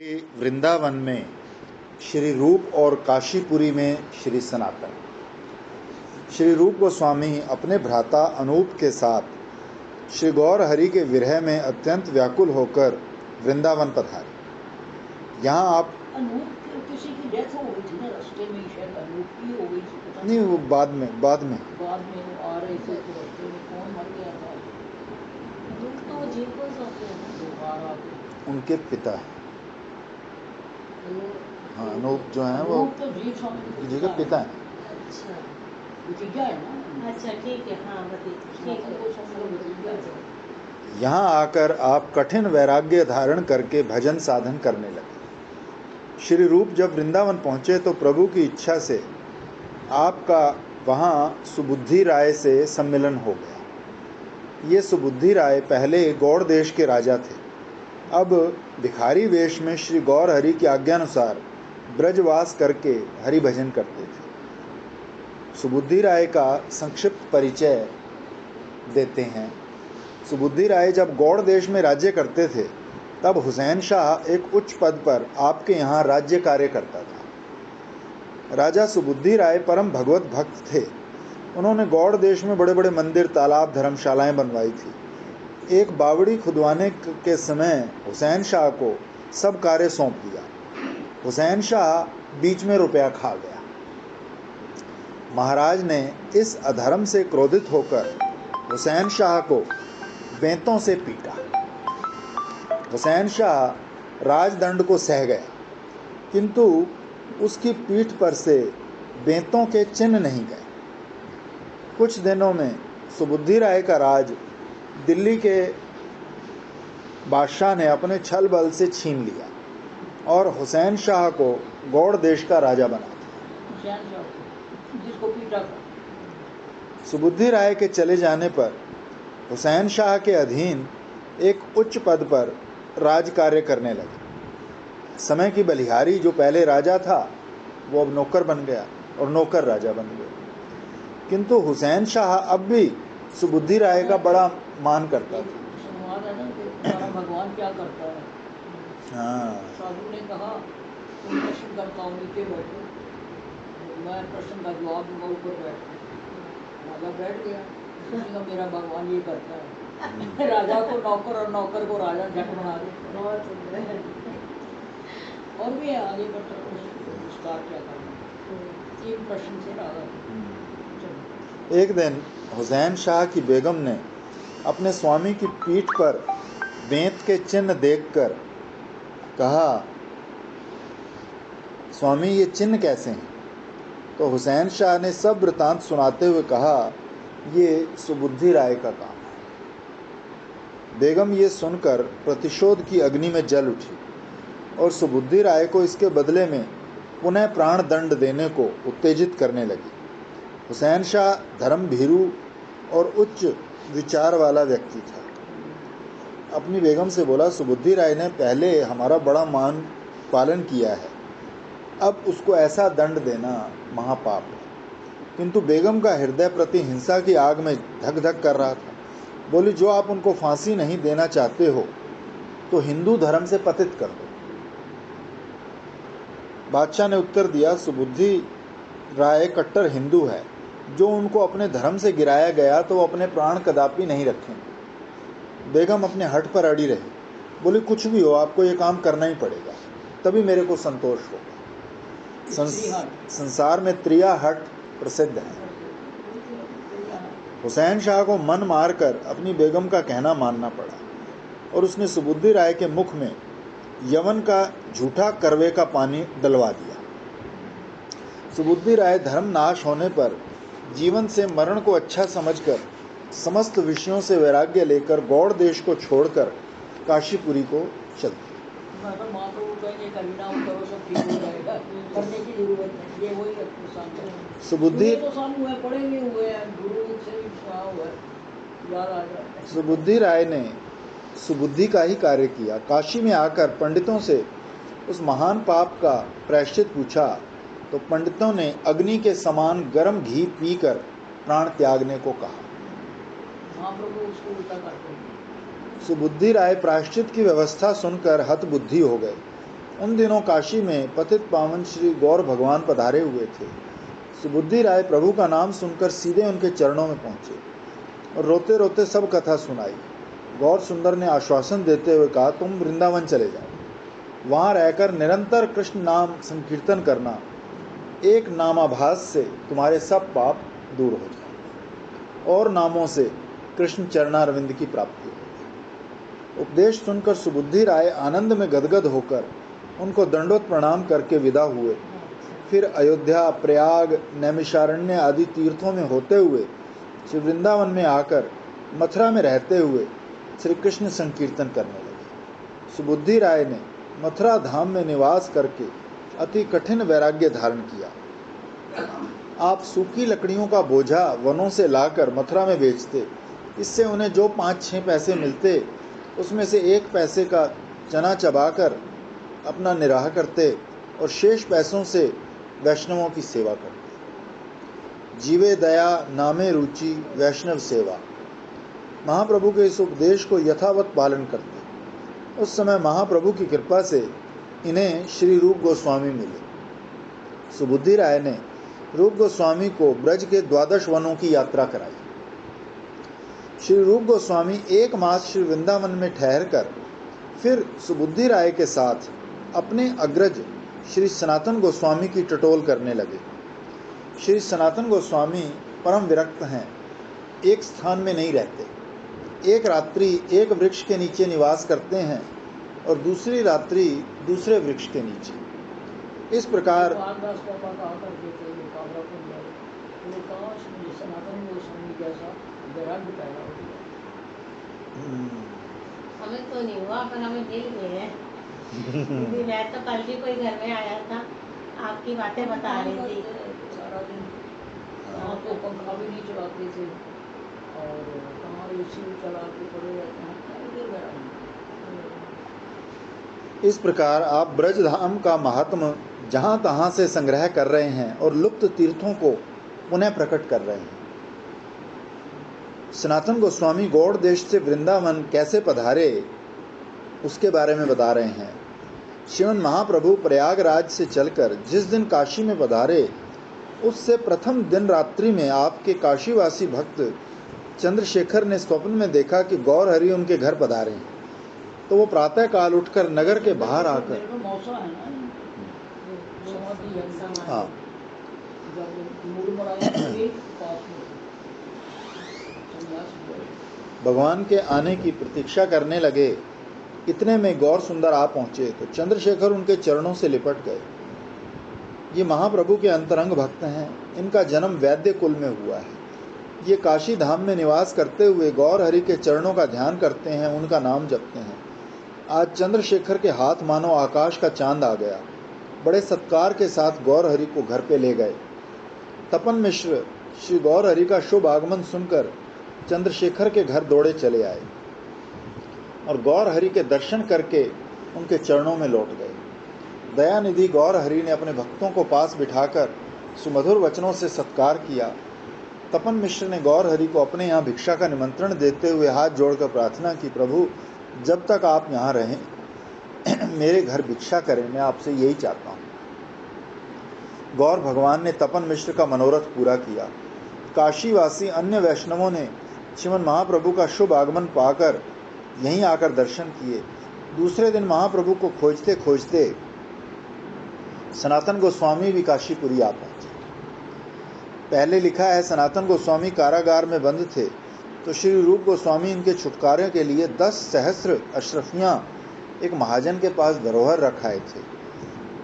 वृंदावन में श्री रूप और काशीपुरी में श्री सनातन। श्री रूप गोस्वामी अपने भ्राता अनूप के साथ श्री गौर हरि के विरह में अत्यंत व्याकुल होकर वृंदावन पधारे। यहाँ आप अनूप किसी की डेथ हो गई थी ना, रास्ते में शायद अनूप की हो गई थी, पता नहीं, वो बाद में वो आ रहे थे तो रास्ते में कौन मर गया था? अनूप तो वो जीव को सौंपते हैं तो आ रहा था उनके पिता है। हाँ, अनूप जो है वो अनूप तो जीव स्वामी जी के पिता है। अच्छा भतीजा है ना। अच्छा ठीक है, हाँ बताइए। भतीजा है। यहाँ आकर आप कठिन वैराग्य धारण करके भजन साधन करने लगे। श्री रूप जब वृंदावन पहुँचे तो प्रभु की इच्छा से आपका वहाँ सुबुद्धि राय से सम्मिलन हो गया। ये सुबुद्धि राय पहले गौड़ देश के राजा थे, अब भिखारी वेश में श्री गौर हरि की आज्ञानुसार ब्रजवास करके हरि भजन करते थे। सुबुद्धि राय का संक्षिप्त परिचय देते हैं। सुबुद्धि राय जब गौड़ देश में राज्य करते थे तब हुसैन शाह एक उच्च पद पर आपके यहाँ राज्य कार्य करता था। राजा सुबुद्धि राय परम भगवत भक्त थे। उन्होंने गौड़ देश में बड़े बड़े मंदिर, तालाब, धर्मशालाएं बनवाई थी। एक बावड़ी खुदवाने के समय हुसैन शाह को सब कार्य सौंप दिया। हुसैन शाह बीच में रुपया खा गया। महाराज ने इस अधर्म से क्रोधित होकर हुसैन शाह को बेंतों से पीटा। हुसैन शाह राजदंड को सह गया, किंतु उसकी पीठ पर से बेंतों के चिन्ह नहीं गए। कुछ दिनों में सुबुद्धि राय का राज दिल्ली के बादशाह ने अपने छल बल से छीन लिया और हुसैन शाह को गौड़ देश का राजा बना दिया। जिसको पीटा था। सुबुद्धि राय के चले जाने पर हुसैन शाह के अधीन एक उच्च पद पर राज कार्य करने लगे। समय की बलिहारी जो पहले राजा था वो अब नौकर बन गया और नौकर राजा बन गया। किंतु हुसैन शाह अब भी सुबुद्धि राय का बड़ा मान करता था। संवाद है ना कि हमारा भगवान क्या करता है। हाँ, साधु ने कहा तुम प्रश्न करता हूँ, नीचे बैठो, मैं प्रश्न का जवाब दूंगा, ऊपर बैठो। राजा बैठ गया, उसने कहा मेरा भगवान ये करता है। राजा को नौकर और नौकर को राजा झट बना दे। बहुत सुंदर। और भी है आगे पर विस्तार क्या करना। एक प्रश्न से राजा। एक दिन हुसैन शाह की बेगम ने अपने स्वामी की पीठ पर बेंत के चिन्ह देखकर कहा, स्वामी ये चिन्ह कैसे हैं? तो हुसैन शाह ने सब वृतांत सुनाते हुए कहा, ये सुबुद्धि राय का काम है। बेगम ये सुनकर प्रतिशोध की अग्नि में जल उठी और सुबुद्धि राय को इसके बदले में पुनः प्राण दंड देने को उत्तेजित करने लगी। हुसैन शाह धर्म भीरू और उच्च विचार वाला व्यक्ति था। अपनी बेगम से बोला, सुबुद्धि राय ने पहले हमारा बड़ा मान पालन किया है, अब उसको ऐसा दंड देना महापाप है। किंतु बेगम का हृदय प्रति हिंसा की आग में धक धक कर रहा था। बोली, जो आप उनको फांसी नहीं देना चाहते हो तो हिंदू धर्म से पतित कर दो। बादशाह ने उत्तर दिया, सुबुद्धि राय कट्टर हिंदू है, जो उनको अपने धर्म से गिराया गया तो वो अपने प्राण कदापि नहीं रखेंगे। बेगम अपने हट पर अड़ी रही। बोली, कुछ भी हो, आपको ये काम करना ही पड़ेगा, तभी मेरे को संतोष होगा। संसार में त्रिया हट प्रसिद्ध है। हुसैन शाह को मन मारकर अपनी बेगम का कहना मानना पड़ा और उसने सुबुद्धि राय के मुख में यवन का झूठा करवे का पानी डलवा दिया। सुबुद्धि राय धर्म नाश होने पर जीवन से मरण को अच्छा समझकर समस्त विषयों से वैराग्य लेकर गौड़ देश को छोड़कर काशीपुरी को चल दी। सुबुद्धि राय ने सुबुद्धि का ही कार्य किया। काशी में आकर पंडितों से उस महान पाप का प्रायश्चित पूछा तो पंडितों ने अग्नि के समान गर्म घी पीकर प्राण त्यागने को कहा। सुबुद्धि राय प्रायश्चित की व्यवस्था सुनकर हतबुद्धि हो गए उन दिनों काशी में पतित पावन श्री गौर भगवान पधारे हुए थे। सुबुद्धि राय प्रभु का नाम सुनकर सीधे उनके चरणों में पहुंचे और रोते रोते सब कथा सुनाई। गौर सुंदर ने आश्वासन देते हुए कहा, तुम वृंदावन चले जाओ, वहां रहकर निरंतर कृष्ण नाम संकीर्तन करना, एक नामाभास से तुम्हारे सब पाप दूर हो जाए और नामों से कृष्ण चरणारविंद की प्राप्ति हो। उपदेश सुनकर सुबुद्धि राय आनंद में गदगद होकर उनको दंडोत प्रणाम करके विदा हुए। फिर अयोध्या, प्रयाग, नैमिषारण्य आदि तीर्थों में होते हुए श्री वृंदावन में आकर मथुरा में रहते हुए श्री कृष्ण संकीर्तन करने लगे। सुबुद्धि राय ने मथुरा धाम में निवास करके अति कठिन वैराग्य धारण किया। आप सूखी लकड़ियों का बोझा वनों से लाकर मथुरा में बेचते। इससे उन्हें जो 5-6 पैसे मिलते, उसमें से 1 पैसे का चना चबाकर अपना निर्वाह करते और शेष पैसों से वैष्णवों की सेवा करते। जीवे दया नामे रुचि वैष्णव सेवा। महाप्रभु के इस उपदेश को यथावत पालन करते। उस समय महाप्रभु की कृपा से इन्हें श्री रूप गोस्वामी मिले। सुबुद्धि राय ने रूप गोस्वामी को ब्रज के 12 वनों की यात्रा कराई। श्री रूप गोस्वामी 1 मास श्री वृंदावन में ठहरकर फिर सुबुद्धि राय के साथ अपने अग्रज श्री सनातन गोस्वामी की टटोल करने लगे। श्री सनातन गोस्वामी परम विरक्त हैं, एक स्थान में नहीं रहते। एक रात्रि एक वृक्ष के नीचे निवास करते हैं और दूसरी रात्रि दूसरे वृक्ष के नीचे। इस प्रकार रामदास पापा कहा करते थे, काबरा को बोले, काश मुझे सनातन गोस्वामी जैसा वैराग्य पैदा हो गया। हमें तो नहीं हुआ, पर हमें मिल गए हैं। क्योंकि मैं तो कल भी कोई घर में आया था, आपकी बातें बता रही थी। सारा दिन वहाँ तो पंखा भी नहीं चलाते थे और कहाँ एसी चला के पड़े रहते हैं। इस प्रकार आप ब्रजधाम का महात्म जहाँ तहाँ से संग्रह कर रहे हैं और लुप्त तीर्थों को पुनः प्रकट कर रहे हैं। सनातन गोस्वामी गौड़ देश से वृंदावन कैसे पधारे उसके बारे में बता रहे हैं। श्रीमन महाप्रभु प्रयागराज से चलकर जिस दिन काशी में पधारे, उससे प्रथम दिन रात्रि में आपके काशीवासी भक्त चंद्रशेखर ने स्वप्न में देखा कि गौर हरि उनके घर पधारे हैं। तो वो प्रातः काल उठकर नगर के बाहर आकर मौसा है ना, समाधि है। हाँ जब मूड बनाया तो एक पास में संन्यास हुए। भगवान के आने की प्रतीक्षा करने लगे। इतने में गौर सुंदर आ पहुंचे तो चंद्रशेखर उनके चरणों से लिपट गए। ये महाप्रभु के अंतरंग भक्त हैं। इनका जन्म वैद्य कुल में हुआ है। ये काशी धाम में निवास करते हुए गौर हरि के चरणों का ध्यान करते हैं, उनका नाम जपते हैं। आज चंद्रशेखर के हाथ मानो आकाश का चांद आ गया। बड़े सत्कार के साथ गौर हरि को घर पे ले गए। तपन मिश्र श्री गौर हरि का शुभ आगमन सुनकर चंद्रशेखर के घर दौड़े चले आए और गौर हरि के दर्शन करके उनके चरणों में लौट गए। दयानिधि गौर हरि ने अपने भक्तों को पास बिठाकर सुमधुर वचनों से सत्कार किया। तपन मिश्र ने गौर हरि को अपने यहाँ भिक्षा का निमंत्रण देते हुए हाथ जोड़कर प्रार्थना की, प्रभु जब तक आप यहाँ रहें मेरे घर भिक्षा करें, मैं आपसे यही चाहता हूँ। गौर भगवान ने तपन मिश्र का मनोरथ पूरा किया। काशीवासी अन्य वैष्णवों ने श्रीमन महाप्रभु का शुभ आगमन पाकर यहीं आकर दर्शन किए। दूसरे दिन महाप्रभु को खोजते खोजते सनातन गोस्वामी भी काशीपुरी आ पहुंचे। पहले लिखा है सनातन गोस्वामी कारागार में बंद थे तो श्री रूप गोस्वामी इनके छुटकारे के लिए 10 सहस्त्र अशरफियाँ एक महाजन के पास धरोहर रखाए थे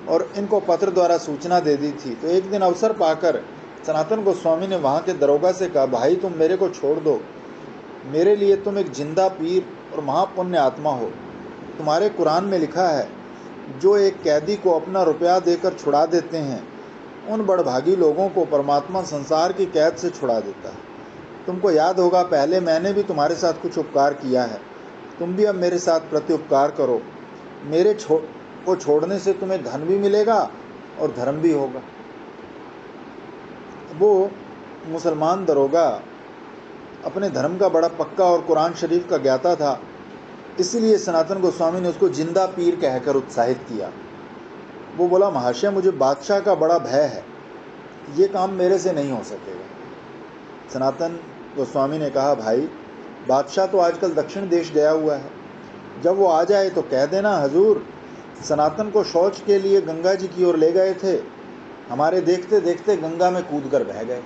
और इनको पत्र द्वारा सूचना दे दी थी। तो एक दिन अवसर पाकर सनातन गोस्वामी ने वहाँ के दरोगा से कहा, भाई तुम मेरे को छोड़ दो, मेरे लिए तुम एक जिंदा पीर और महापुण्य आत्मा हो। तुम्हारे कुरान में लिखा है जो एक कैदी को अपना रुपया देकर छुड़ा देते हैं उन बड़भागी लोगों को परमात्मा संसार की कैद से छुड़ा देता है। तुमको याद होगा पहले मैंने भी तुम्हारे साथ कुछ उपकार किया है, तुम भी अब मेरे साथ प्रत्युपकार करो। मेरे को छोड़ने से तुम्हें धन भी मिलेगा और धर्म भी होगा। वो मुसलमान दरोगा अपने धर्म का बड़ा पक्का और कुरान शरीफ का ज्ञाता था, इसलिए सनातन गोस्वामी ने उसको जिंदा पीर कहकर उत्साहित किया। वो बोला, महाशय मुझे बादशाह का बड़ा भय है, ये काम मेरे से नहीं हो सकेगा। सनातन गोस्वामी ने कहा, भाई बादशाह तो आजकल दक्षिण देश गया हुआ है, जब वो आ जाए तो कह देना, हजूर सनातन को शौच के लिए गंगा जी की ओर ले गए थे, हमारे देखते देखते गंगा में कूद कर बह गए,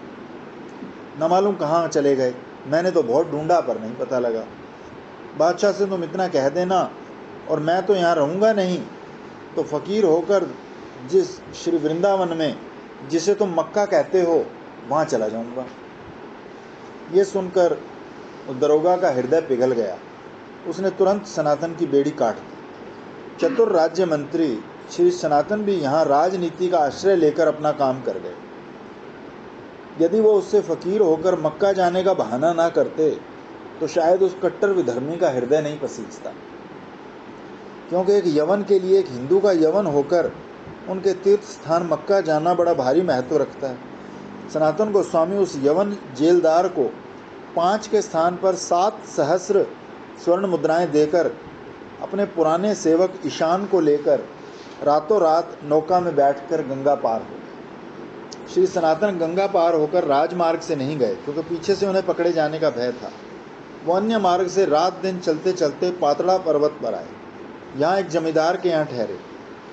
न मालूम कहाँ चले गए, मैंने तो बहुत ढूंढा पर नहीं पता लगा। बादशाह से तुम इतना कह देना, और मैं तो यहाँ रहूँगा नहीं, तो फ़कीर होकर जिस श्री वृंदावन में, जिसे तुम मक्का कहते हो, वहाँ चला जाऊँगा। ये सुनकर दरोगा का हृदय पिघल गया। उसने तुरंत सनातन की बेड़ी काट दी। चतुर राज्य मंत्री श्री सनातन भी यहाँ राजनीति का आश्रय लेकर अपना काम कर गए। यदि वो उससे फ़कीर होकर मक्का जाने का बहाना ना करते तो शायद उस कट्टर विधर्मी का हृदय नहीं पसीजता, क्योंकि एक यवन के लिए एक हिंदू का यवन होकर उनके तीर्थ स्थान मक्का जाना बड़ा भारी महत्व रखता है। सनातन गोस्वामी उस यवन जेलदार को 5 के स्थान पर 7 सहस्र स्वर्ण मुद्राएं देकर अपने पुराने सेवक ईशान को लेकर रातों रात नौका में बैठकर गंगा पार हो गए। श्री सनातन गंगा पार होकर राजमार्ग से नहीं गए, क्योंकि पीछे से उन्हें पकड़े जाने का भय था। वो अन्य मार्ग से रात दिन चलते चलते पातड़ा पर्वत पर आए। यहाँ एक जमींदार के यहाँ ठहरे।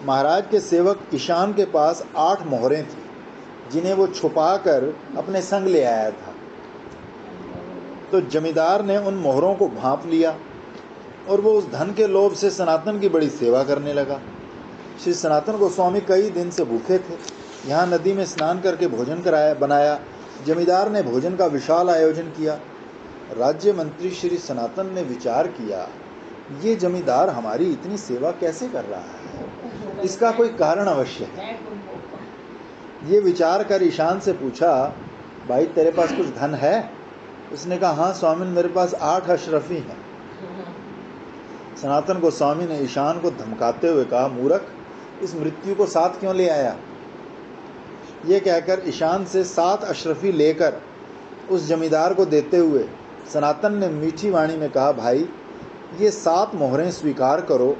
महाराज के सेवक ईशान के पास 8 मोहरें थी, जिन्हें वो छुपाकर अपने संग ले आया था। तो जमींदार ने उन मोहरों को भांप लिया और वो उस धन के लोभ से सनातन की बड़ी सेवा करने लगा। श्री सनातन गोस्वामी कई दिन से भूखे थे। यहाँ नदी में स्नान करके भोजन बनाया। जमींदार ने भोजन का विशाल आयोजन किया। राज्य मंत्री श्री सनातन ने विचार किया, ये जमींदार हमारी इतनी सेवा कैसे कर रहा है, इसका कोई कारण अवश्य है। ये विचार कर ईशान से पूछा, भाई तेरे पास कुछ धन है? उसने कहा, हाँ स्वामी, मेरे पास 8 अशरफी हैं। सनातन गोस्वामी ने ईशान को धमकाते हुए कहा, मूर्ख, इस मृत्यु को साथ क्यों ले आया? ये कहकर ईशान से 7 अशरफी लेकर उस जमींदार को देते हुए सनातन ने मीठी वाणी में कहा, भाई ये 7 मोहरें स्वीकार करो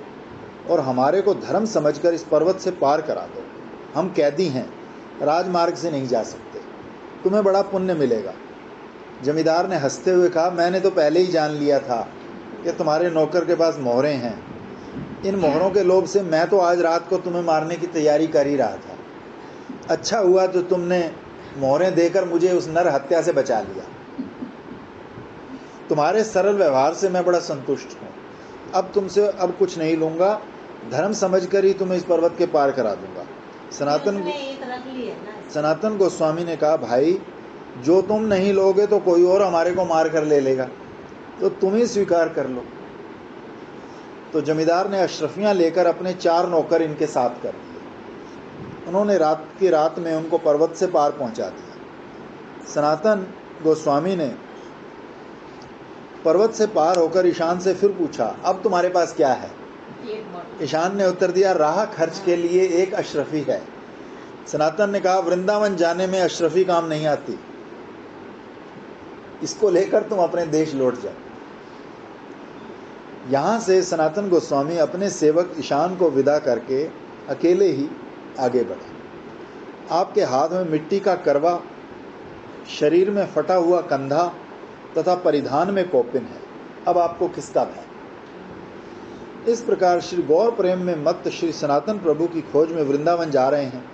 और हमारे को धर्म समझकर इस पर्वत से पार करा दो। हम कैदी हैं, राजमार्ग से नहीं जा सकते, तुम्हें बड़ा पुण्य मिलेगा। जमींदार ने हंसते हुए कहा, मैंने तो पहले ही जान लिया था कि तुम्हारे नौकर के पास मोहरें हैं। इन मोहरों के लोभ से मैं तो आज रात को तुम्हें मारने की तैयारी कर ही रहा था। अच्छा हुआ तो तुमने मोहरें देकर मुझे उस नर हत्या से बचा लिया। तुम्हारे सरल व्यवहार से मैं बड़ा संतुष्ट हूँ। अब तुमसे अब कुछ नहीं लूँगा, धर्म समझकर ही तुम्हें इस पर्वत के पार करा दूंगा। सनातन गोस्वामी ने कहा, भाई जो तुम नहीं लोगे तो कोई और हमारे को मार कर ले लेगा, तो तुम ही स्वीकार कर लो। तो जमींदार ने अशरफियाँ लेकर अपने 4 नौकर इनके साथ कर दिए। उन्होंने रात में उनको पर्वत से पार पहुंचा दिया। सनातन गोस्वामी ने पर्वत से पार होकर ईशान से फिर पूछा, अब तुम्हारे पास क्या है? ईशान ने उत्तर दिया, राह खर्च के लिए 1 अशरफी है। सनातन ने कहा, वृंदावन जाने में अशरफी काम नहीं आती, इसको लेकर तुम अपने देश लौट जाओ। यहाँ से सनातन गोस्वामी अपने सेवक ईशान को विदा करके अकेले ही आगे बढ़े। आपके हाथ में मिट्टी का करवा, शरीर में फटा हुआ कंधा तथा परिधान में कौपिन है। अब आपको किसका भय? इस प्रकार श्री गौर प्रेम में मत्त श्री सनातन प्रभु की खोज में वृंदावन जा रहे हैं।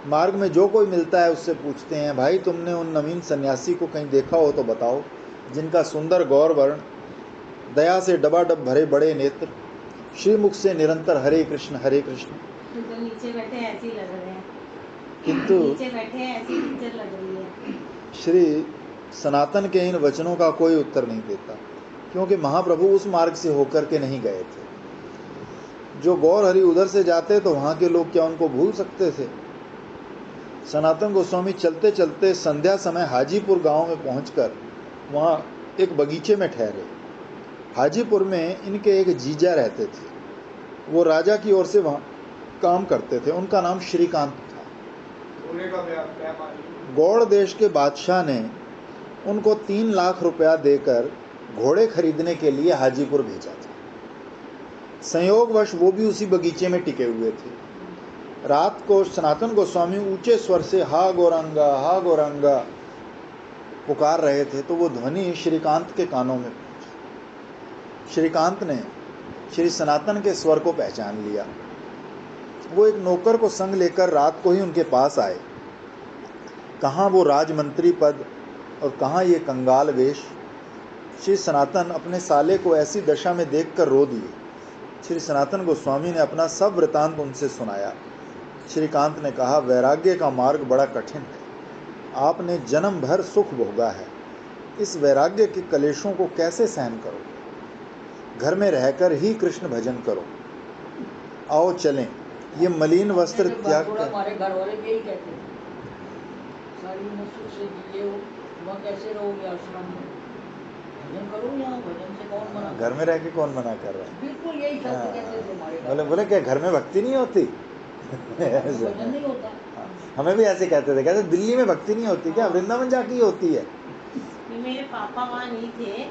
मार्ग में जो कोई मिलता है उससे पूछते हैं, भाई तुमने उन नवीन सन्यासी को कहीं देखा हो तो बताओ, जिनका सुंदर गौर वर्ण, दया से डबाडब भरे बड़े नेत्र, श्रीमुख से निरंतर हरे कृष्ण हरे कृष्ण। तो नीचे बैठे ऐसे ही लग रहे हैं, किंतु नीचे बैठे ऐसी पिक्चर लग रही है। श्री सनातन के इन वचनों का कोई उत्तर नहीं देता, क्योंकि महाप्रभु उस मार्ग से होकर के नहीं गए थे। जो गौर हरि उधर से जाते तो वहाँ के लोग क्या उनको भूल सकते थे? सनातन गोस्वामी चलते चलते संध्या समय हाजीपुर गांव में पहुंचकर वहाँ एक बगीचे में ठहरे। हाजीपुर में इनके एक जीजा रहते थे। वो राजा की ओर से वहाँ काम करते थे। उनका नाम श्रीकांत था। गौड़ देश के बादशाह ने उनको 3 लाख रुपया देकर घोड़े खरीदने के लिए हाजीपुर भेजा था। संयोगवश वो भी उसी बगीचे में टिके हुए थे। रात को सनातन गोस्वामी ऊंचे स्वर से हा गौरांगा पुकार रहे थे, तो वो ध्वनि श्रीकांत के कानों में पहुंची। श्रीकांत ने श्री सनातन के स्वर को पहचान लिया। वो एक नौकर को संग लेकर रात को ही उनके पास आए। कहाँ वो राजमंत्री पद और कहाँ ये कंगाल वेश। श्री सनातन अपने साले को ऐसी दशा में देखकर रो दिए। श्री सनातन गोस्वामी ने अपना सब वृतांत उनसे सुनाया। श्रीकांत ने कहा, वैराग्य का मार्ग बड़ा कठिन है। आपने जन्म भर सुख भोगा है, इस वैराग्य के कलेशों को कैसे सहन करोगे? घर में रहकर ही कृष्ण भजन करो। आओ चलें, ये मलिन वस्त्र त्याग कर। हमारे घर वाले भी यही कहते हैं, सारी उम्र सुख से जिए हो, वहाँ कैसे रहोगे आश्रम में? भजन करो, यहाँ भजन से कौन मना? घर में रह के कौन मना कर रहा है? बिल्कुल यही शब्द कहते थे हमारे। बोले क्या घर में भक्ति नहीं होती? भजन नहीं होता। हमें भी ऐसे कहते थे, कहते दिल्ली में भक्ति नहीं होती क्या? वृंदावन जाके ही होती है। मेरे पापा वहाँ नहीं थे,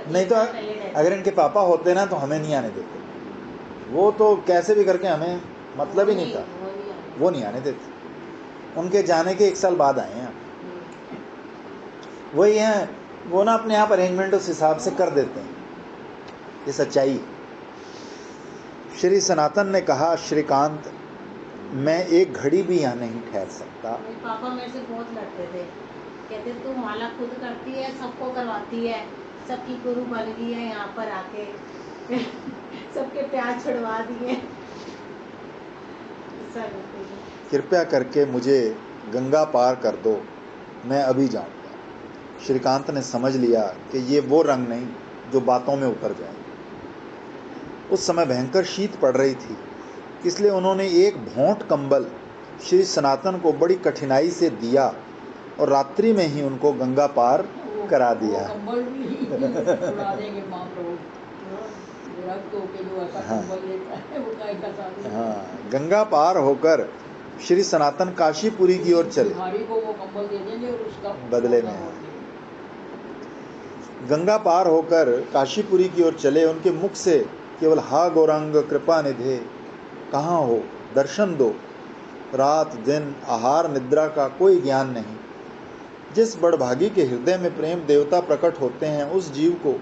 नहीं तो अगर इनके पापा होते ना तो हमें नहीं आने देते। वो तो कैसे भी करके हमें मतलब ही नहीं था, वो नहीं आने देते। उनके जाने के 1 साल बाद आए हैं। वही है, वो ना अपने आप अरेंजमेंट उस हिसाब से कर देते हैं, ये सच्चाई है। श्री सनातन ने कहा, श्रीकांत मैं एक घड़ी भी यहाँ नहीं ठहर सकता। पापा मेरे से बहुत लड़ते थे, कहते तू माला खुद करती है, सबको करवाती है, सबकी गुरु बन गई है यहाँ पर आके सबके प्यार छुड़वा दिए। कृपया करके मुझे गंगा पार कर दो, मैं अभी जाऊंगा। श्रीकांत ने समझ लिया कि ये वो रंग नहीं जो बातों में उतर जाए। उस समय भयंकर शीत पड़ रही थी, इसलिए उन्होंने एक भोंट कंबल श्री सनातन को बड़ी कठिनाई से दिया और रात्रि में ही उनको गंगा पार करा दिया। कंबल भी छुड़ा देंगे महाप्रभु। हाँ, गंगा पार होकर श्री सनातन काशीपुरी की ओर चले। को वो कंबल दे देंगे और उसका बदले में गंगा पार होकर काशीपुरी की ओर चले। उनके मुख से केवल हा गौरांग कृपा निधे, कहाँ हो, दर्शन दो। रात दिन आहार निद्रा का कोई ज्ञान नहीं। जिस बड़भागी के हृदय में प्रेम देवता प्रकट होते हैं, उस जीव को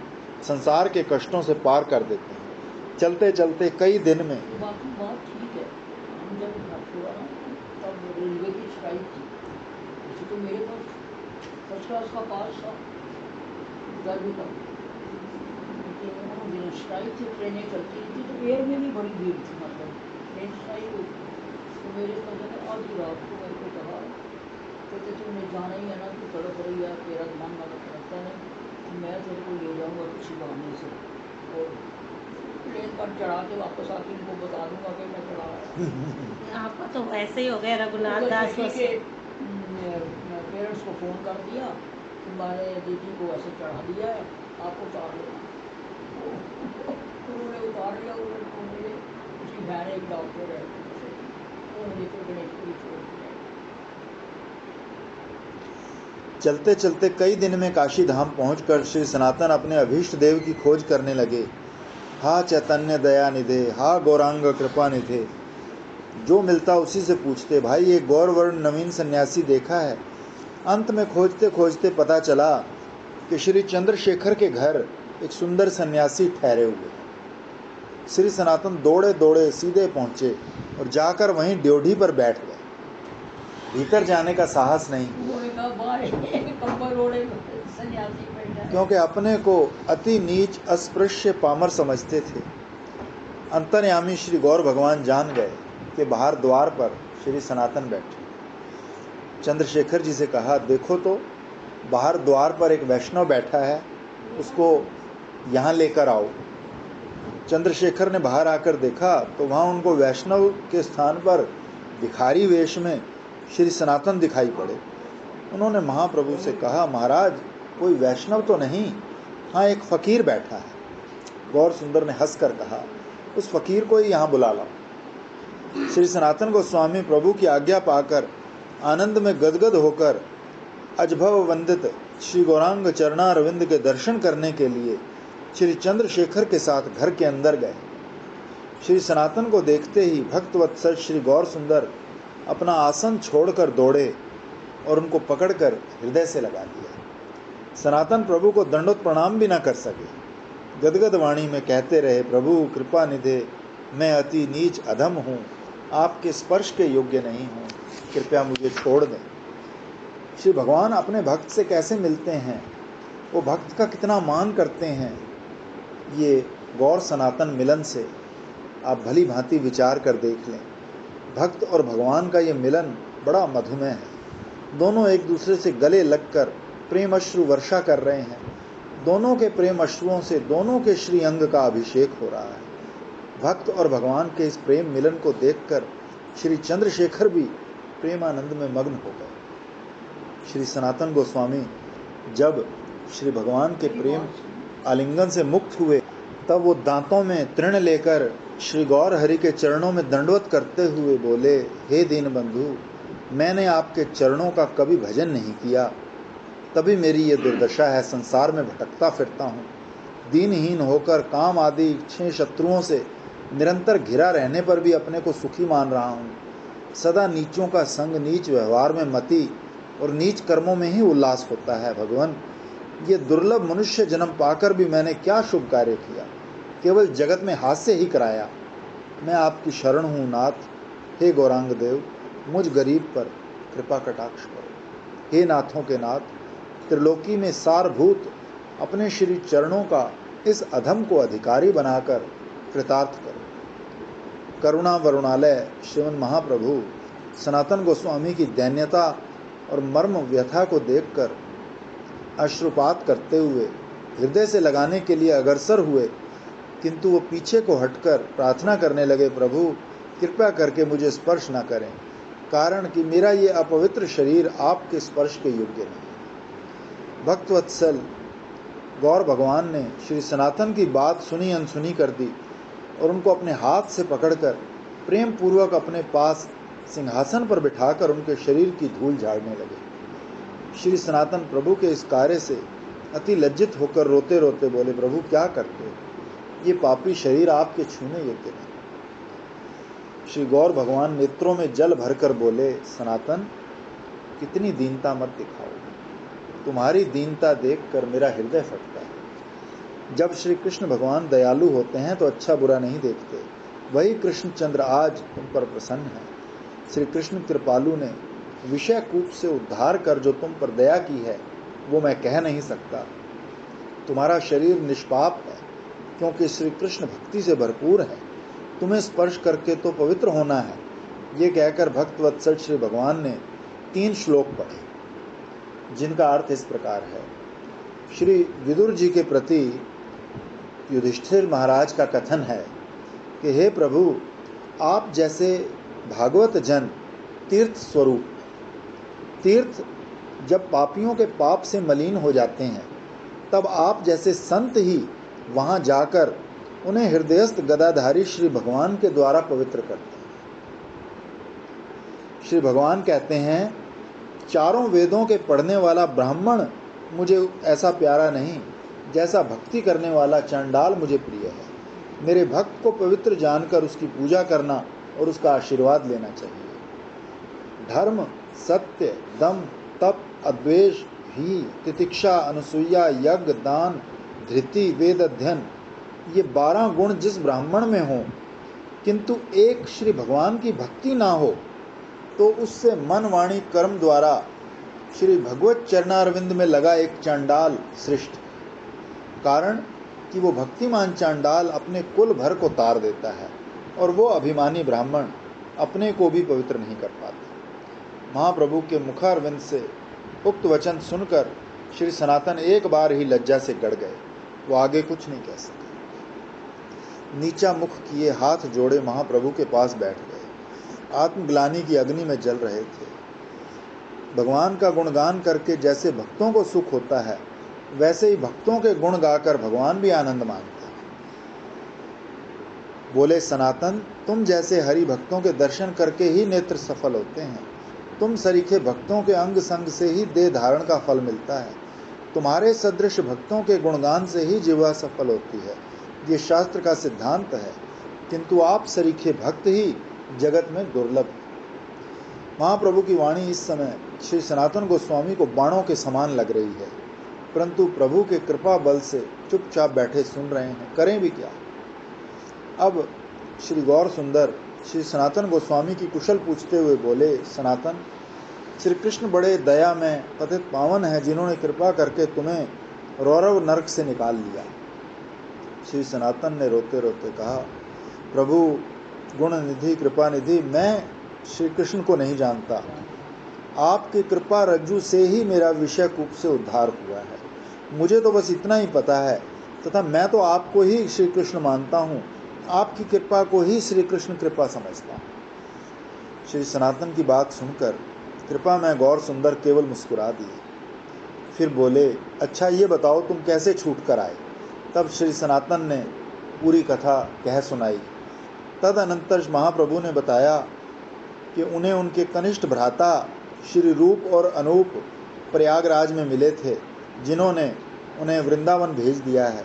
संसार के कष्टों से पार कर देते हैं। चलते चलते कई दिन में बात ठीक है। हम जब छोड़ा ना तब रेलवे की स्ट्राइक थी, वैसे तो मेरे पास फर्स्ट क्लास का पास था, भी था, लेकिन स्ट्राइक थी, ट्रेनें चलती थी तो एयर में भी बड़ी भीड़ थी। मतलब ट्रेन स्ट्राइक हुई तो मेरे कजन ने आज रात को मेरे को कहा, कहते तुमने जाना ही है ना, तो तड़प रही है, तेरा मन गलत रखता नहीं, मैं तेरे को ले जाऊँगा किसी बहाने से और ट्रेन पर चढ़ा के वापस आके इनको बता दूंगा कि मैं चढ़ा आया। आपका तो वैसे ही हो गया रघुनाथ दास के पेरेंट्स को फ़ोन कर दिया, तुम्हारे दीदी को ऐसे चढ़ा दिया है, आप उतार लेना। उन्होंने उतार लिया। उन्होंने उसकी बहन एक डॉक्टर है, उन्होंने फिर गणेशपुरी छोड़ दिया। चलते चलते कई दिन में काशी धाम पहुंचकर श्री सनातन अपने अभीष्ट देव की खोज करने लगे। हा चैतन्य दया निधे, हा गौरांग कृपा निधे। जो मिलता उसी से पूछते, भाई ये गौरवर्ण नवीन सन्यासी देखा है? अंत में खोजते खोजते पता चला कि श्री चंद्रशेखर के घर एक सुंदर सन्यासी ठहरे हुए। श्री सनातन दौड़े दौड़े सीधे पहुंचे और जाकर वहीं ड्योढ़ी पर बैठ गए। भीतर जाने का साहस नहीं, क्योंकि अपने को अति नीच अस्पृश्य पामर समझते थे। अंतर्यामी श्री गौर भगवान जान गए कि बाहर द्वार पर श्री सनातन बैठे। चंद्रशेखर जी से कहा, देखो तो बाहर द्वार पर एक वैष्णव बैठा है, उसको यहाँ लेकर आओ। चंद्रशेखर ने बाहर आकर देखा तो वहाँ उनको वैष्णव के स्थान पर भिखारी वेश में श्री सनातन दिखाई पड़े। उन्होंने महाप्रभु से कहा, महाराज कोई वैष्णव तो नहीं, हाँ एक फकीर बैठा है। गौर सुंदर ने हंसकर कहा, उस फकीर को ही यहाँ बुला लाओ। श्री सनातन गोस्वामी प्रभु की आज्ञा पाकर आनंद में गदगद होकर अजभव वंदित श्री गौरांग चरणारविंद के दर्शन करने के लिए श्री चंद्रशेखर के साथ घर के अंदर गए। श्री सनातन को देखते ही भक्तवत्सल श्री गौर सुंदर अपना आसन छोड़कर दौड़े और उनको पकड़कर हृदय से लगा लिया। सनातन प्रभु को दंडोत प्रणाम भी न कर सके। गदगद वाणी में कहते रहे, प्रभु कृपा निधे, मैं अति नीच अधम हूँ, आपके स्पर्श के योग्य नहीं हूँ, कृपया मुझे छोड़ दें। श्री भगवान अपने भक्त से कैसे मिलते हैं, वो भक्त का कितना मान करते हैं, ये गौर सनातन मिलन से आप भली भांति विचार कर देख लें। भक्त और भगवान का ये मिलन बड़ा मधुमेह है। दोनों एक दूसरे से गले लगकर प्रेम अश्रु वर्षा कर रहे हैं। दोनों के प्रेम अश्रुओं से दोनों के श्री अंग का अभिषेक हो रहा है। भक्त और भगवान के इस प्रेम मिलन को देखकर श्री चंद्रशेखर भी प्रेमानंद में मग्न हो गए। श्री सनातन गोस्वामी जब श्री भगवान के प्रेम आलिंगन से मुक्त हुए, तब वो दांतों में तृण लेकर श्री गौर हरि के चरणों में दंडवत करते हुए बोले, हे दीन बंधु, मैंने आपके चरणों का कभी भजन नहीं किया, तभी मेरी ये दुर्दशा है। संसार में भटकता फिरता हूँ, दीनहीन होकर काम आदि छह शत्रुओं से निरंतर घिरा रहने पर भी अपने को सुखी मान रहा हूँ। सदा नीचों का संग, नीच व्यवहार में मति और नीच कर्मों में ही उल्लास होता है। भगवान, ये दुर्लभ मनुष्य जन्म पाकर भी मैंने क्या शुभ कार्य किया, केवल जगत में हास्य ही कराया। मैं आपकी शरण हूँ नाथ, हे गौरांग देव, मुझ गरीब पर कृपा कटाक्ष करो। हे नाथों के नाथ, त्रिलोकी में सारभूत अपने श्री चरणों का इस अधम को अधिकारी बनाकर कृतार्थ करो। करुणा वरुणालय श्रीमन महाप्रभु सनातन गोस्वामी की दैन्यता और मर्म व्यथा को देखकर अश्रुपात करते हुए हृदय से लगाने के लिए अग्रसर हुए, किंतु वो पीछे को हटकर प्रार्थना करने लगे, प्रभु कृपया करके मुझे स्पर्श न करें, कारण कि मेरा ये अपवित्र शरीर आपके स्पर्श के योग्य नहीं। भक्तवत्सल गौर भगवान ने श्री सनातन की बात सुनी अनसुनी कर दी और उनको अपने हाथ से पकड़कर प्रेम पूर्वक अपने पास सिंहासन पर बिठाकर उनके शरीर की धूल झाड़ने लगे। श्री सनातन प्रभु के इस कार्य से अति लज्जित होकर रोते रोते बोले, प्रभु क्या करते हो, ये पापी शरीर आपके छूने योग्य नहीं। श्री गौर भगवान नेत्रों में जल भरकर बोले, सनातन कितनी दीनता मत दिखाओ, तुम्हारी दीनता देखकर मेरा हृदय फटता है। जब श्री कृष्ण भगवान दयालु होते हैं तो अच्छा बुरा नहीं देखते। वही कृष्णचंद्र आज तुम पर प्रसन्न है। श्री कृष्ण कृपालु ने विषय कूप से उद्धार कर जो तुम पर दया की है, वो मैं कह नहीं सकता। तुम्हारा शरीर निष्पाप है, क्योंकि श्री कृष्ण भक्ति से भरपूर है। तुम्हें स्पर्श करके तो पवित्र होना है। ये कहकर भक्तवत्सल श्री भगवान ने 3 श्लोक पढ़े, जिनका अर्थ इस प्रकार है। श्री विदुर जी के प्रति युधिष्ठिर महाराज का कथन है कि हे प्रभु, आप जैसे भागवत जन तीर्थ स्वरूप, तीर्थ जब पापियों के पाप से मलिन हो जाते हैं, तब आप जैसे संत ही वहां जाकर उन्हें हृदयस्थ गदाधारी श्री भगवान के द्वारा पवित्र करते हैं। श्री भगवान कहते हैं, चारों वेदों के पढ़ने वाला ब्राह्मण मुझे ऐसा प्यारा नहीं, जैसा भक्ति करने वाला चंडाल मुझे प्रिय है। मेरे भक्त को पवित्र जानकर उसकी पूजा करना और उसका आशीर्वाद लेना चाहिए। धर्म, सत्य, दम, तप, अद्वेष, भी, तितिक्षा, अनुसूया, यज्ञ, दान, धृति, वेद अध्ययन, ये 12 गुण जिस ब्राह्मण में हो, किंतु एक श्री भगवान की भक्ति ना हो, तो उससे मन वाणी कर्म द्वारा श्री भगवत चरणारविंद में लगा एक चांडाल श्रेष्ठ। कारण कि वो भक्तिमान चांडाल अपने कुल भर को तार देता है और वो अभिमानी ब्राह्मण अपने को भी पवित्र नहीं कर पाता। महाप्रभु के मुखारविंद से उक्त वचन सुनकर श्री सनातन एक बार ही लज्जा से गड़ गए। वो आगे कुछ नहीं कह सके। नीचा मुख किए हाथ जोड़े महाप्रभु के पास बैठ गए। आत्मग्लानि की अग्नि में जल रहे थे। भगवान का गुणगान करके जैसे भक्तों को सुख होता है, वैसे ही भक्तों के गुण गाकर भगवान भी आनंद मानते हैं। बोले, सनातन तुम जैसे हरि भक्तों के दर्शन करके ही नेत्र सफल होते हैं। तुम सरीखे भक्तों के अंग संग से ही देह धारण का फल मिलता है। तुम्हारे सदृश भक्तों के गुणगान से ही जिह्वा सफल होती है। ये शास्त्र का सिद्धांत है। किंतु आप सरीखे भक्त ही जगत में दुर्लभ हैं। महाप्रभु की वाणी इस समय श्री सनातन गोस्वामी को बाणों के समान लग रही है, परंतु प्रभु के कृपा बल से चुपचाप बैठे सुन रहे हैं, करें भी क्या। अब श्री गौर सुंदर श्री सनातन गोस्वामी की कुशल पूछते हुए बोले, सनातन, श्री कृष्ण बड़े दया में पतित पावन है, जिन्होंने कृपा करके तुम्हें रौरव नरक से निकाल लिया। श्री सनातन ने रोते रोते कहा, प्रभु गुण निधि कृपा निधि, मैं श्री कृष्ण को नहीं जानता। आपकी कृपा रज्जु से ही मेरा विषय कूप से उद्धार हुआ है। मुझे तो बस इतना ही पता है, तथा मैं तो आपको ही श्री कृष्ण मानता हूँ, आपकी कृपा को ही श्री कृष्ण कृपा समझता हूँ। श्री सनातन की बात सुनकर कृपा में गौर सुंदर केवल मुस्कुरा दिए। फिर बोले, अच्छा ये बताओ तुम कैसे छूट कर आए। तब श्री सनातन ने पूरी कथा कह सुनाई। तदनंतर महाप्रभु ने बताया कि उन्हें उनके कनिष्ठ भ्राता श्री रूप और अनूप प्रयागराज में मिले थे, जिन्होंने उन्हें वृंदावन भेज दिया है।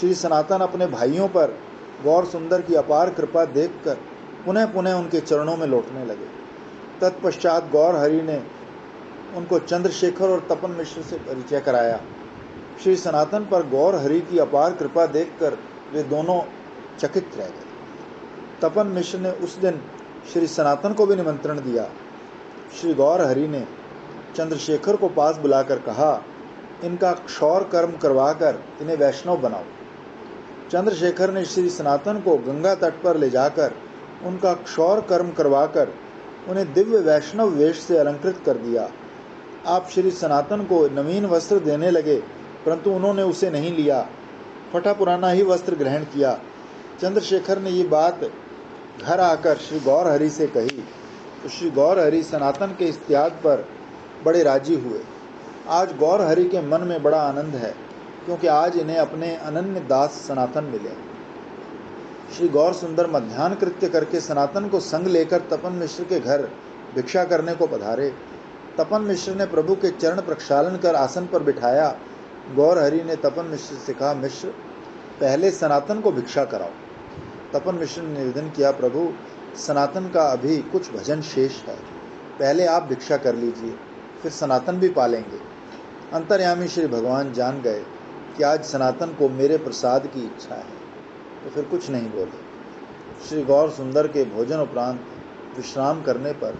श्री सनातन अपने भाइयों पर गौर सुंदर की अपार कृपा देखकर पुनः पुनः उनके चरणों में लौटने लगे। तत्पश्चात गौर हरि ने उनको चंद्रशेखर और तपन मिश्र से परिचय कराया। श्री सनातन पर गौर हरि की अपार कृपा देखकर वे दोनों चकित रह गए। तपन मिश्र ने उस दिन श्री सनातन को भी निमंत्रण दिया। श्री गौर हरि ने चंद्रशेखर को पास बुलाकर कहा, इनका क्षौर कर्म करवाकर इन्हें वैष्णव बनाओ। चंद्रशेखर ने श्री सनातन को गंगा तट पर ले जाकर उनका क्षौर कर्म करवाकर उन्हें दिव्य वैष्णव वेश से अलंकृत कर दिया। आप श्री सनातन को नवीन वस्त्र देने लगे, परंतु उन्होंने उसे नहीं लिया, फटा पुराना ही वस्त्र ग्रहण किया। चंद्रशेखर ने ये बात घर आकर श्री गौर हरि से कही, तो श्री गौर हरि सनातन के इस त्याग पर बड़े राजी हुए। आज गौर हरि के मन में बड़ा आनंद है, क्योंकि आज इन्हें अपने अनन्य दास सनातन मिले। श्री गौर सुंदर मध्याह्न कृत्य करके सनातन को संग लेकर तपन मिश्र के घर भिक्षा करने को पधारे। तपन मिश्र ने प्रभु के चरण प्रक्षालन कर आसन पर बिठाया। गौर हरि ने तपन मिश्र से कहा, मिश्र पहले सनातन को भिक्षा कराओ। तपन मिश्र ने निवेदन किया, प्रभु सनातन का अभी कुछ भजन शेष है, पहले आप भिक्षा कर लीजिए, फिर सनातन भी पालेंगे। अंतर्यामी श्री भगवान जान गए कि आज सनातन को मेरे प्रसाद की इच्छा है, तो फिर कुछ नहीं बोले। श्री गौर सुंदर के भोजन उपरांत विश्राम करने पर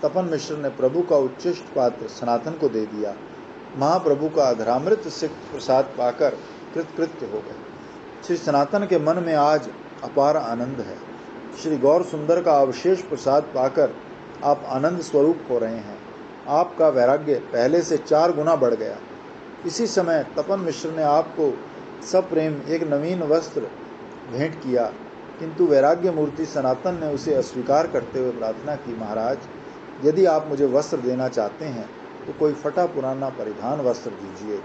तपन मिश्र ने प्रभु का उच्चिष्ट पात्र सनातन को दे दिया। महाप्रभु का अधरामृत सिक्त प्रसाद पाकर कृतकृत्य हो गए। श्री सनातन के मन में आज अपार आनंद है। श्री गौर सुंदर का अवशेष प्रसाद पाकर आप आनंद स्वरूप हो रहे हैं। आपका वैराग्य पहले से 4 गुना बढ़ गया। इसी समय तपन मिश्र ने आपको सप्रेम एक नवीन वस्त्र भेंट किया, किंतु वैराग्य मूर्ति सनातन ने उसे अस्वीकार करते हुए प्रार्थना की, महाराज यदि आप मुझे वस्त्र देना चाहते हैं तो कोई फटा पुराना परिधान वस्त्र दीजिए।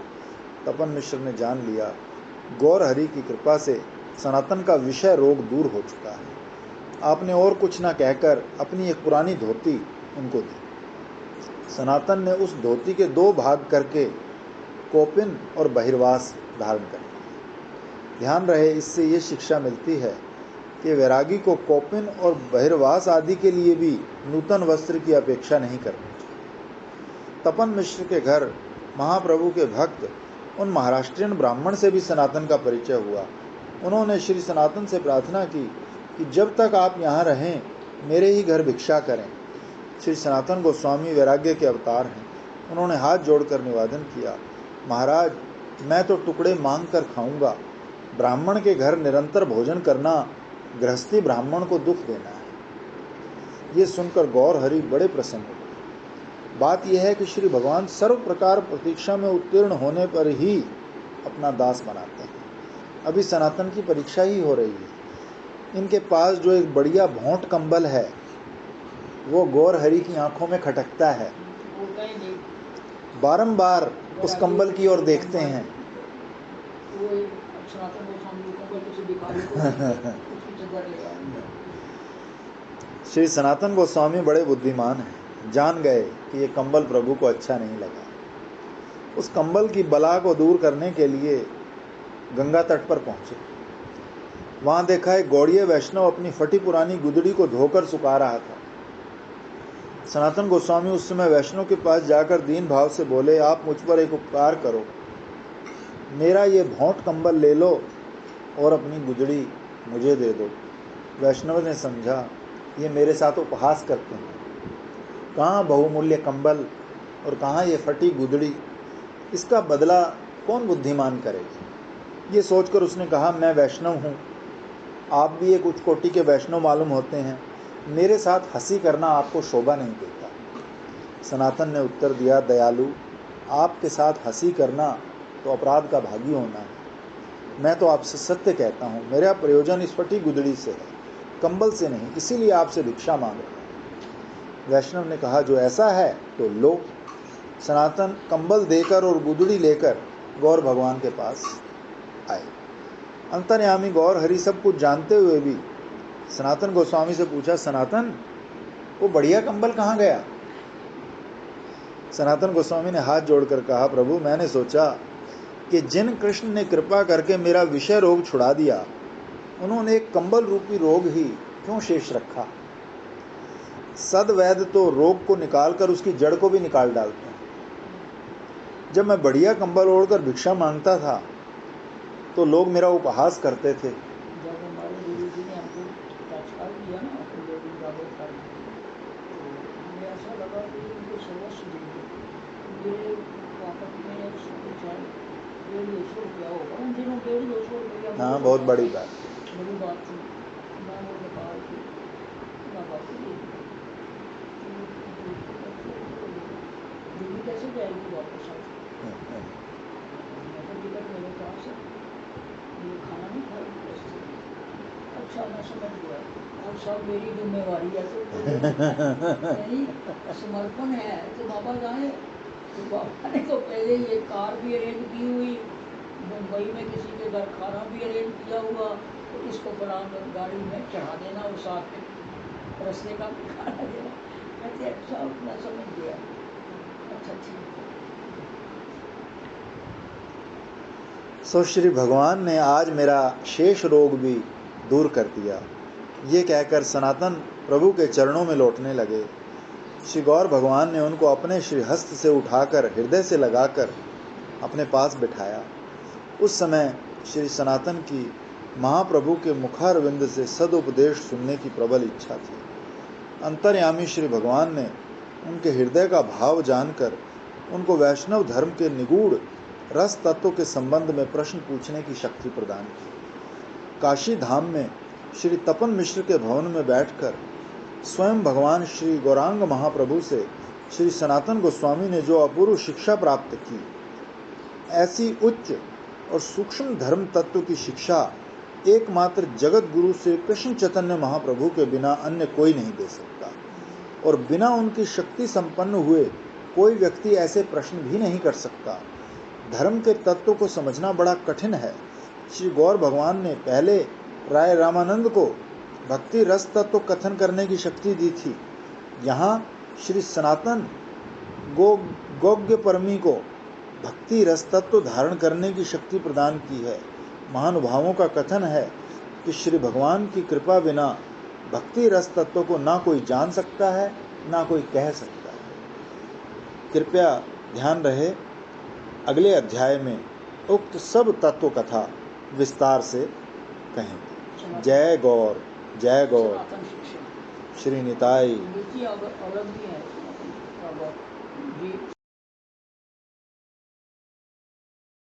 तपन मिश्र ने जान लिया गौर हरि की कृपा से सनातन का विषय रोग दूर हो चुका है। आपने और कुछ न कहकर अपनी एक पुरानी धोती उनको दी। सनातन ने उस धोती के 2 भाग करके कोपिन और बहिर्वास धारण कर लिया। ध्यान रहे, इससे ये शिक्षा मिलती है कि वैरागी को कोपिन और बहिर्वास आदि के लिए भी नूतन वस्त्र की अपेक्षा नहीं करनी चाहिए। तपन मिश्र के घर महाप्रभु के भक्त उन महाराष्ट्रियन ब्राह्मण से भी सनातन का परिचय हुआ। उन्होंने श्री सनातन से प्रार्थना की कि जब तक आप यहाँ रहें मेरे ही घर भिक्षा करें। श्री सनातन गोस्वामी वैराग्य के अवतार हैं। उन्होंने हाथ जोड़कर निवेदन किया, महाराज मैं तो टुकड़े मांग कर खाऊंगा, ब्राह्मण के घर निरंतर भोजन करना गृहस्थी ब्राह्मण को दुख देना है। ये सुनकर गौर हरि बड़े प्रसन्न हुए। बात यह है कि श्री भगवान सर्व प्रकार प्रतीक्षा में उत्तीर्ण होने पर ही अपना दास बनाते हैं। अभी सनातन की परीक्षा ही हो रही है। इनके पास जो एक बढ़िया भोंट कंबल है वो गौर हरि की आंखों में खटकता है। बारंबार उस कंबल की ओर देखते हैं। श्री सनातन गोस्वामी बड़े बुद्धिमान हैं, जान गए कि ये कंबल प्रभु को अच्छा नहीं लगा। उस कंबल की बला को दूर करने के लिए गंगा तट पर पहुंचे। वहां देखा एक गौड़ीय वैष्णव अपनी फटी पुरानी गुदड़ी को धोकर सुखा रहा था। सनातन गोस्वामी उस समय वैष्णव के पास जाकर दीन भाव से बोले, आप मुझ पर एक उपकार करो, मेरा ये भौंट कंबल ले लो और अपनी गुदड़ी मुझे दे दो। वैष्णव ने समझा ये मेरे साथ उपहास करते हैं, कहाँ बहुमूल्य कंबल और कहाँ ये फटी गुदड़ी, इसका बदला कौन बुद्धिमान करेगा। ये सोचकर उसने कहा, मैं वैष्णव हूँ, आप भी एक उच्च कोटि के वैष्णव मालूम होते हैं, मेरे साथ हंसी करना आपको शोभा नहीं देता। सनातन ने उत्तर दिया, दयालु, आपके साथ हंसी करना तो अपराध का भागी होना है। मैं तो आपसे सत्य कहता हूँ, मेरा प्रयोजन इस फटी गुदड़ी से है, कंबल से नहीं, इसीलिए आपसे भिक्षा मांग रहा हूँ। वैष्णव ने कहा, जो ऐसा है तो लो। सनातन कंबल देकर और गुदड़ी लेकर गौर भगवान के पास आए। अंतर्यामी गौर हरि सब कुछ जानते हुए भी सनातन गोस्वामी से पूछा, सनातन वो बढ़िया कंबल कहाँ गया। सनातन गोस्वामी ने हाथ जोड़कर कहा, प्रभु मैंने सोचा कि जिन कृष्ण ने कृपा करके मेरा विषय रोग छुड़ा दिया, उन्होंने एक कंबल रूपी रोग ही क्यों शेष रखा। सदवैद्य तो रोग को निकालकर उसकी जड़ को भी निकाल डालते हैं। जब मैं बढ़िया कंबल ओढ़कर भिक्षा मांगता था तो लोग मेरा उपहास करते थे। जब हमारे गुरु जी ने हमको साक्षात्कार किया ना, तो दो दिन जागो कर, तो हमें ऐसा लगा कि उनको सर्वस्व देंगे। मेरे पॉकेट में 150-150 होगा, उन दिनों 150 रुपया हाँ, बहुत बड़ी बात। बड़ी बात थी। मैंने उन्हें कहा कि ना बाबू दिल्ली कैसे जाएगी वापस आज, मैं तो टिकट मेरे पास है, ये खाना नहीं खाएगी रास्ते में। अच्छा मैं समझ गया, अब सब मेरी जिम्मेवारी है, तो मेरी समर्पण है तो बाबा जाए। तो बाबा ने तो पहले ही एक कार भी अरेंज की हुई, मुंबई में किसी के घर खाना भी अरेंज किया हुआ, तो इसको फलाम गाड़ी में चढ़ा देना और साथ में रास्ते का भी खाना देना। कहते अच्छा मैं समझ गया, अच्छा ठीक है। सो श्री भगवान ने आज मेरा शेष रोग भी दूर कर दिया। ये कहकर सनातन प्रभु के चरणों में लौटने लगे। श्री गौर भगवान ने उनको अपने श्री हस्त से उठाकर हृदय से लगाकर अपने पास बिठाया। उस समय श्री सनातन की महाप्रभु के मुखारविंद से सदुपदेश सुनने की प्रबल इच्छा थी। अंतर्यामी श्री भगवान ने उनके हृदय का भाव जानकर उनको वैष्णव धर्म के निगूढ़ रस तत्व के संबंध में प्रश्न पूछने की शक्ति प्रदान की। काशी धाम में श्री तपन मिश्र के भवन में बैठकर स्वयं भगवान श्री गौरांग महाप्रभु से श्री सनातन गोस्वामी ने जो अपूर्व शिक्षा प्राप्त की, ऐसी उच्च और सूक्ष्म धर्म तत्व की शिक्षा एकमात्र जगत गुरु श्री कृष्ण चैतन्य महाप्रभु के बिना अन्य कोई नहीं दे सकता, और बिना उनकी शक्ति संपन्न हुए कोई व्यक्ति ऐसे प्रश्न भी नहीं कर सकता। धर्म के तत्व को समझना बड़ा कठिन है। श्री गौर भगवान ने पहले राय रामानंद को भक्ति रस तत्व कथन करने की शक्ति दी थी। यहाँ श्री सनातन गोग्य परमी को भक्ति रस तत्व धारण करने की शक्ति प्रदान की है। महानुभावों का कथन है कि श्री भगवान की कृपा बिना भक्ति रस तत्व को ना कोई जान सकता है, ना कोई कह सकता है। कृपया ध्यान रहे, अगले अध्याय में उक्त सब तत्व कथा विस्तार से कहेंगे। जय गौर, जय गौर, सनातन शिक्षा श्री निताई। अलग भी है जी।